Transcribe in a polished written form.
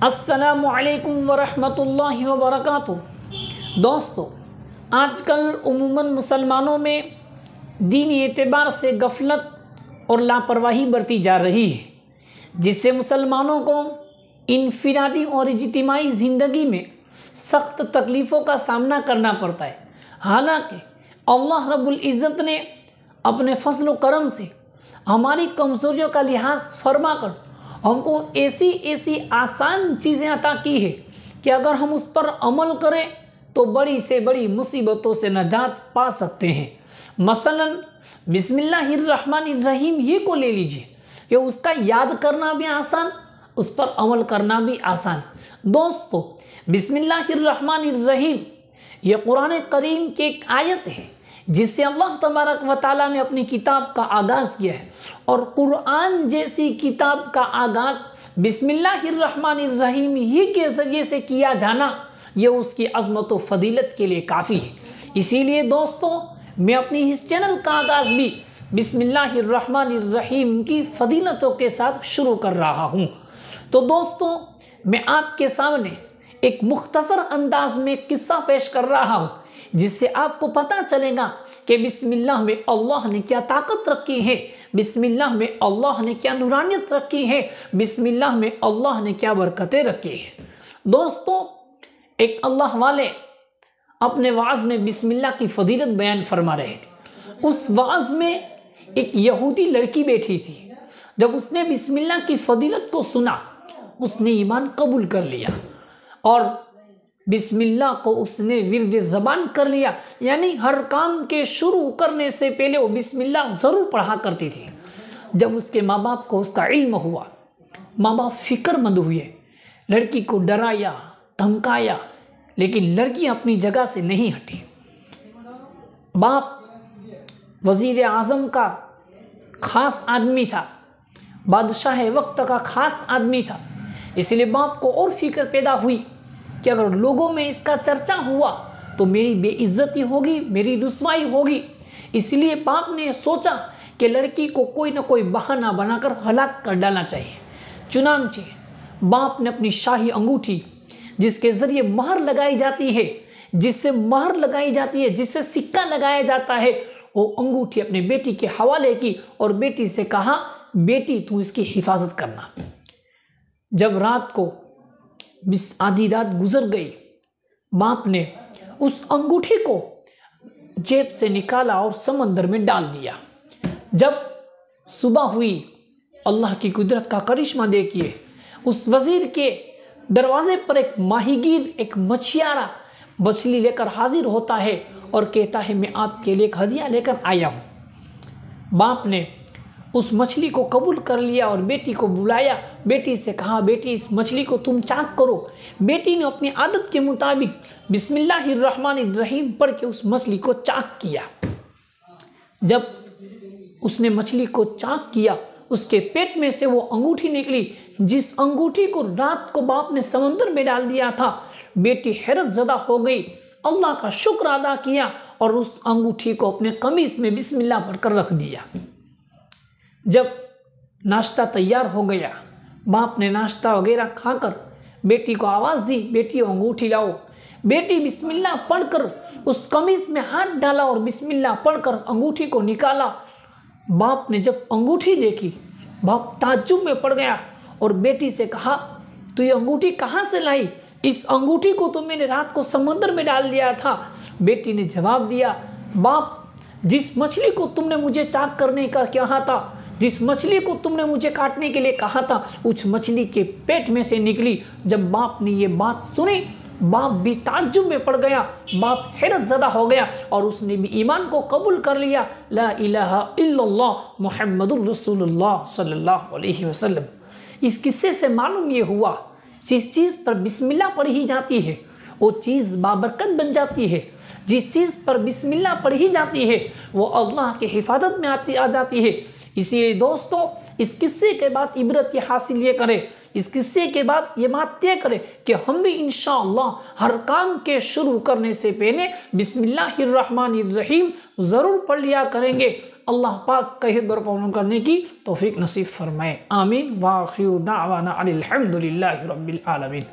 अस्सलामु अलैकुम वरहमतुल्लाहि वबरकातुहू। दोस्तों, आजकल उमूमन मुसलमानों में दीनी एतबार से गफलत और लापरवाही बरती जा रही है, जिससे मुसलमानों को इनफिरादी और इज्तिमाई ज़िंदगी में सख्त तकलीफ़ों का सामना करना पड़ता है। हालांकि अल्लाह रब्बुल इज़्ज़त ने अपने फज़ल व करम से हमारी कमज़ोरियों का लिहाज फरमाकर हमको ऐसी ऐसी आसान चीज़ें अता की है कि अगर हम उस पर अमल करें तो बड़ी से बड़ी मुसीबतों से नजात पा सकते हैं। मसलन बिस्मिल्लाहिर्रहमानिर्रहीम ये को ले लीजिए कि उसका याद करना भी आसान, उस पर अमल करना भी आसान। दोस्तों, बिस्मिल्लाहिर्रहमानिर्रहीम ये कुरान करीम की एक आयत है जिससे अल्लाह तबारक व तआला ने अपनी किताब का आगाज़ किया है, और कुरान जैसी किताब का आगाज़ बिस्मिल्लाहिर्रहमानिर्रहीम ही के ज़रिए से किया जाना ये उसकी अज़मत व फजीलत के लिए काफ़ी है। इसीलिए दोस्तों, मैं अपनी इस चैनल का आगाज़ भी बिस्मिल्लाहिर्रहमानिर्रहीम की फजीलतों के साथ शुरू कर रहा हूँ। तो दोस्तों, मैं आपके सामने एक मुख्तसर अंदाज में किस्सा पेश कर रहा हूँ जिससे आपको पता चलेगा कि बिस्मिल्लाह में अल्लाह ने क्या ताकत रखी है, बिस्मिल्लाह में अल्लाह ने क्या नूरानियत रखी है, बिस्मिल्लाह में अल्लाह ने क्या बरकतें रखी है। दोस्तों, एक अल्लाह वाले अपने वाज़ में बिस्मिल्लाह की फजीलत बयान फरमा रहे थे। उस वाज़ में एक यहूदी लड़की बैठी थी। जब उसने बिस्मिल्लाह की फजीलत को सुना, उसने ईमान कबूल कर लिया और बिस्मिल्लाह को उसने विर्द ज़बान कर लिया। यानी हर काम के शुरू करने से पहले वो बिस्मिल्लाह ज़रूर पढ़ा करती थी। जब उसके माँ बाप को उसका इल्म हुआ, माँ बाप फ़िक्रमंद हुए, लड़की को डराया, धमकाया, लेकिन लड़की अपनी जगह से नहीं हटी। बाप वज़ीर आज़म का ख़ास आदमी था, बादशाह वक्त का ख़ास आदमी था, इसलिए बाप को और फिक्र पैदा हुई कि अगर लोगों में इसका चर्चा हुआ तो मेरी बेइज्जती होगी, मेरी रुसवाई होगी। इसलिए बाप ने सोचा कि लड़की को कोई ना कोई बहाना बनाकर हलाक कर डालना चाहिए। चुनांचे बाप ने अपनी शाही अंगूठी, जिसके ज़रिए महर लगाई जाती है, जिससे सिक्का लगाया जाता है, वो अंगूठी अपने बेटी के हवाले की और बेटी से कहा, बेटी तू इसकी हिफाजत करना। जब रात को आधी रात गुजर गई, बाप ने उस अंगूठी को जेब से निकाला और समंदर में डाल दिया। जब सुबह हुई, अल्लाह की कुदरत का करिश्मा देखिए, उस वजीर के दरवाजे पर एक माहीगीर, एक मछियारा मछली लेकर हाजिर होता है और कहता है, मैं आपके लिए एक हदिया लेकर आया हूँ। बाप ने उस मछली को कबूल कर लिया और बेटी को बुलाया। बेटी से कहा, बेटी इस मछली को तुम चाक करो। बेटी ने अपनी आदत के मुताबिक बिस्मिल्लाहिर्रहमानिर्रहीम पढ़ के उस मछली को चाक किया। जब उसने मछली को चाक किया, उसके पेट में से वो अंगूठी निकली, जिस अंगूठी को रात को बाप ने समंदर में डाल दिया था। बेटी हैरत ज़दा हो गई, अल्लाह का शुक्र अदा किया और उस अंगूठी को अपने कमीज में बिस्मिल्लाह पढ़कर रख दिया। जब नाश्ता तैयार हो गया, बाप ने नाश्ता वगैरह खाकर बेटी को आवाज़ दी, बेटी अंगूठी लाओ। बेटी बिस्मिल्लाह पढ़कर उस कमीज में हाथ डाला और बिस्मिल्लाह पढ़कर अंगूठी को निकाला। बाप ने जब अंगूठी देखी, बाप ताज्जुब में पड़ गया और बेटी से कहा, तू ये अंगूठी कहाँ से लाई? इस अंगूठी को तो मैंने रात को समंदर में डाल दिया था। बेटी ने जवाब दिया, बाप, जिस मछली को तुमने मुझे चाक करने का कहा था, जिस मछली को तुमने मुझे काटने के लिए कहा था, उस मछली के पेट में से निकली। जब बाप ने ये बात सुनी, बाप भी ताज्जुब में पड़ गया, बाप हैरत ज़दा हो गया और उसने भी ईमान को कबूल कर लिया। ला इलाहा इल्लल्लाह मुहम्मदुर रसूलुल्लाह सल्लल्लाहु अलैहि वसल्लम। इस किस्से से मालूम ये हुआ, जिस चीज़ पर बिस्मिल्लाह पढ़ी जाती है वो चीज़ बाबरकत बन जाती है। जिस चीज़ पर बिस्मिल्लाह पढ़ी जाती है वो अल्लाह की हिफाजत में आ जाती है। इसीलिए दोस्तों, इस किस्से के बाद इबरत ये हासिल ये करें, इस किस्से के बाद ये बात तय करें कि हम भी इंशाअल्लाह हर काम के शुरू करने से पहले बिस्मिल्लाहिर्रहमानिर्रहीम ज़रूर पढ़ लिया करेंगे। अल्लाह पाक का हित बरपावन करने की तौफीक नसीब फरमाए। आमीन। वाखिर दावाना अनिल हम्दुलिल्लाहि रब्बिल आलमीन।